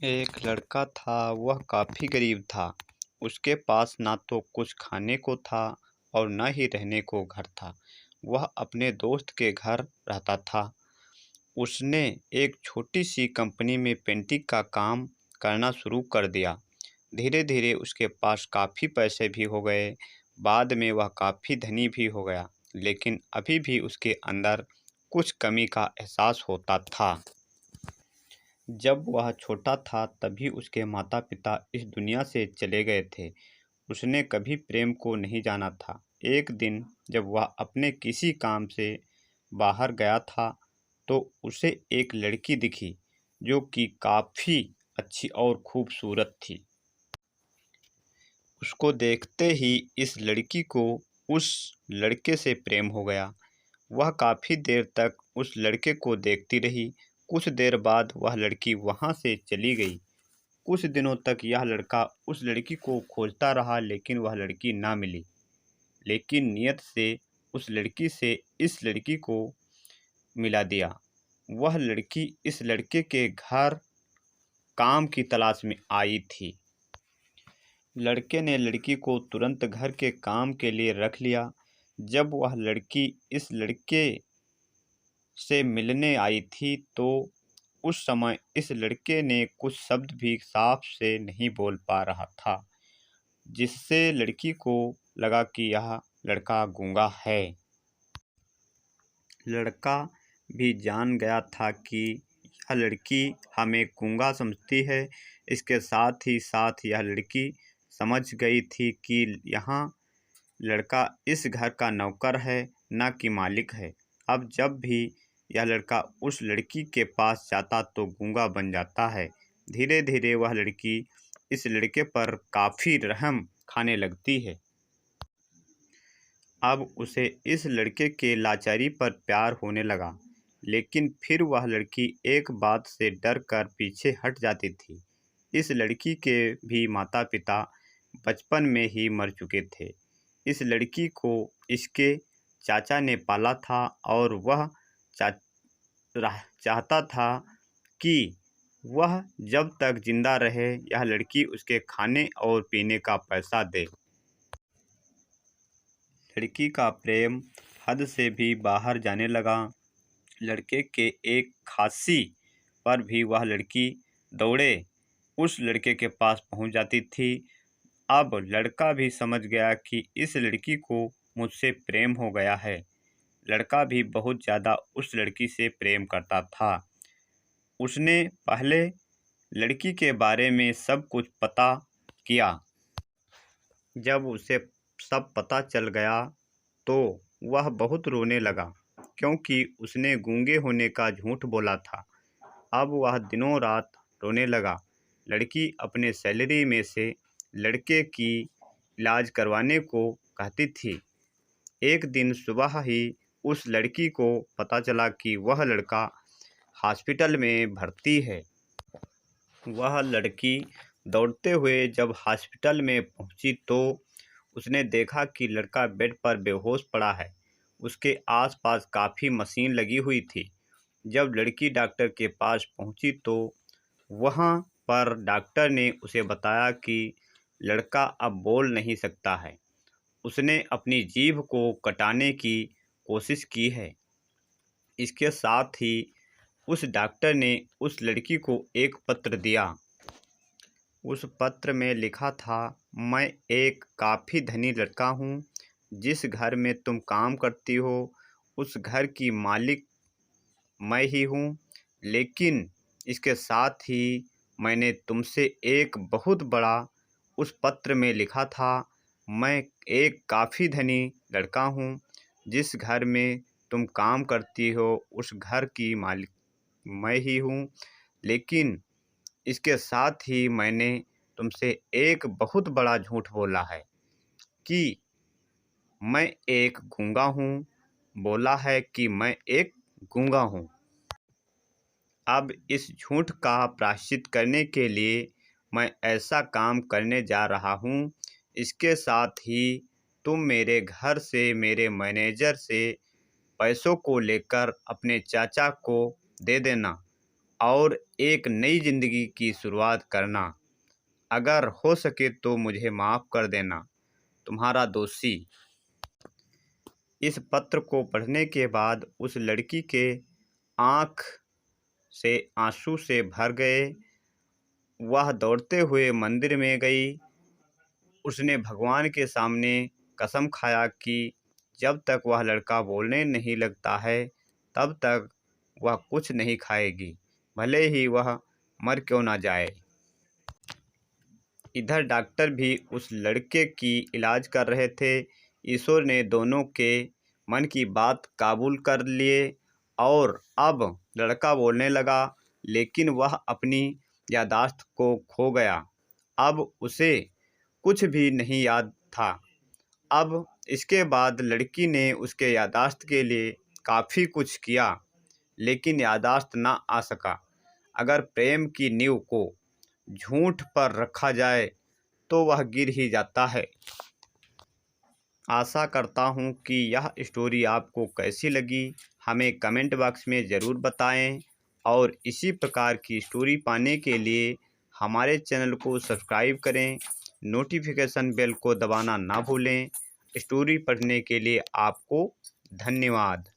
एक लड़का था, वह काफ़ी गरीब था। उसके पास ना तो कुछ खाने को था और न ही रहने को घर था। वह अपने दोस्त के घर रहता था। उसने एक छोटी-सी कंपनी में पेंटिंग का काम करना शुरू कर दिया। धीरे-धीरे उसके पास काफ़ी पैसे भी हो गए। बाद में वह काफ़ी धनी भी हो गया, लेकिन अभी भी उसके अंदर कुछ कमी का एहसास होता था। जब वह छोटा था तभी उसके माता-पिता इस दुनिया से चले गए थे। उसने कभी प्रेम को नहीं जाना था। एक दिन जब वह अपने किसी काम से बाहर गया था, तो उसे एक लड़की दिखी, जो कि काफ़ी अच्छी और खूबसूरत थी। उसको देखते ही इस लड़की को उस लड़के से प्रेम हो गया। वह काफ़ी देर तक उस लड़के को देखती रही। कुछ देर बाद वह लड़की वहाँ से चली गई। कुछ दिनों तक यह लड़का उस लड़की को खोजता रहा, लेकिन वह लड़की ना मिली। लेकिन नियत से उस लड़की से इस लड़की को मिला दिया। वह लड़की इस लड़के के घर काम की तलाश में आई थी। लड़के ने लड़की को तुरंत घर के काम के लिए रख लिया। जब वह लड़की इस लड़के से मिलने आई थी, तो उस समय इस लड़के ने कुछ शब्द भी साफ से नहीं बोल पा रहा था, जिससे लड़की को लगा कि यह लड़का गूंगा है। लड़का भी जान गया था कि यह लड़की हमें गूंगा समझती है। इसके साथ ही साथ यह लड़की समझ गई थी कि यहाँ लड़का इस घर का नौकर है, न कि मालिक है। अब जब भी यह लड़का उस लड़की के पास जाता तो गूंगा बन जाता है। धीरे धीरे वह लड़की इस लड़के पर काफ़ी रहम खाने लगती है। अब उसे इस लड़के के लाचारी पर प्यार होने लगा, लेकिन फिर वह लड़की एक बात से डर कर पीछे हट जाती थी। इस लड़की के भी माता पिता बचपन में ही मर चुके थे। इस लड़की को इसके चाचा ने पाला था और वह चाहता था कि वह जब तक जिंदा रहे यह लड़की उसके खाने और पीने का पैसा दे। लड़की का प्रेम हद से भी बाहर जाने लगा। लड़के के एक खांसी पर भी वह लड़की दौड़े उस लड़के के पास पहुंच जाती थी। अब लड़का भी समझ गया कि इस लड़की को मुझसे प्रेम हो गया है। लड़का भी बहुत ज़्यादा उस लड़की से प्रेम करता था। उसने पहले लड़की के बारे में सब कुछ पता किया। जब उसे सब पता चल गया तो वह बहुत रोने लगा, क्योंकि उसने गूंगे होने का झूठ बोला था। अब वह दिनों रात रोने लगा। लड़की अपने सैलरी में से लड़के की इलाज करवाने को कहती थी। एक दिन सुबह ही उस लड़की को पता चला कि वह लड़का हॉस्पिटल में भर्ती है। वह लड़की दौड़ते हुए जब हॉस्पिटल में पहुंची तो उसने देखा कि लड़का बेड पर बेहोश पड़ा है। उसके आसपास काफ़ी मशीन लगी हुई थी। जब लड़की डॉक्टर के पास पहुंची तो वहां पर डॉक्टर ने उसे बताया कि लड़का अब बोल नहीं सकता है। उसने अपनी जीभ को कटाने की कोशिश की है। इसके साथ ही उस डॉक्टर ने उस लड़की को एक पत्र दिया। उस पत्र में लिखा था, मैं एक काफ़ी धनी लड़का हूँ। जिस घर में तुम काम करती हो उस घर की मालिक मैं ही हूँ। लेकिन इसके साथ ही मैंने तुमसे एक बहुत बड़ा उस पत्र में लिखा था, मैं एक काफ़ी धनी लड़का हूँ। जिस घर में तुम काम करती हो उस घर की मालिक मैं ही हूँ। लेकिन इसके साथ ही मैंने तुमसे एक बहुत बड़ा झूठ बोला है कि मैं एक गूंगा हूँ। बोला है कि मैं एक गूंगा हूँ। अब इस झूठ का प्रायश्चित करने के लिए मैं ऐसा काम करने जा रहा हूँ। इसके साथ ही तुम मेरे घर से मेरे मैनेजर से पैसों को लेकर अपने चाचा को दे देना। और एक नई ज़िंदगी की शुरुआत करना। अगर हो सके तो मुझे माफ़ कर देना, तुम्हारा दोषी। इस पत्र को पढ़ने के बाद उस लड़की के आँख से आंसू से भर गए। वह दौड़ते हुए मंदिर में गई। उसने भगवान के सामने कसम खाया कि जब तक वह लड़का बोलने नहीं लगता है तब तक वह कुछ नहीं खाएगी, भले ही वह मर क्यों ना जाए। इधर डॉक्टर भी उस लड़के की इलाज कर रहे थे। ईश्वर ने दोनों के मन की बात काबूल कर लिए और अब लड़का बोलने लगा, लेकिन वह अपनी याददाश्त को खो गया। अब उसे कुछ भी नहीं याद था। अब इसके बाद लड़की ने उसके याददाश्त के लिए काफ़ी कुछ किया, लेकिन याददाश्त ना आ सका। अगर प्रेम की नींव को झूठ पर रखा जाए तो वह गिर ही जाता है। आशा करता हूँ कि यह स्टोरी आपको कैसी लगी हमें कमेंट बॉक्स में ज़रूर बताएं और इसी प्रकार की स्टोरी पाने के लिए हमारे चैनल को सब्सक्राइब करें, नोटिफिकेशन बेल को दबाना ना भूलें। स्टोरी पढ़ने के लिए आपको धन्यवाद।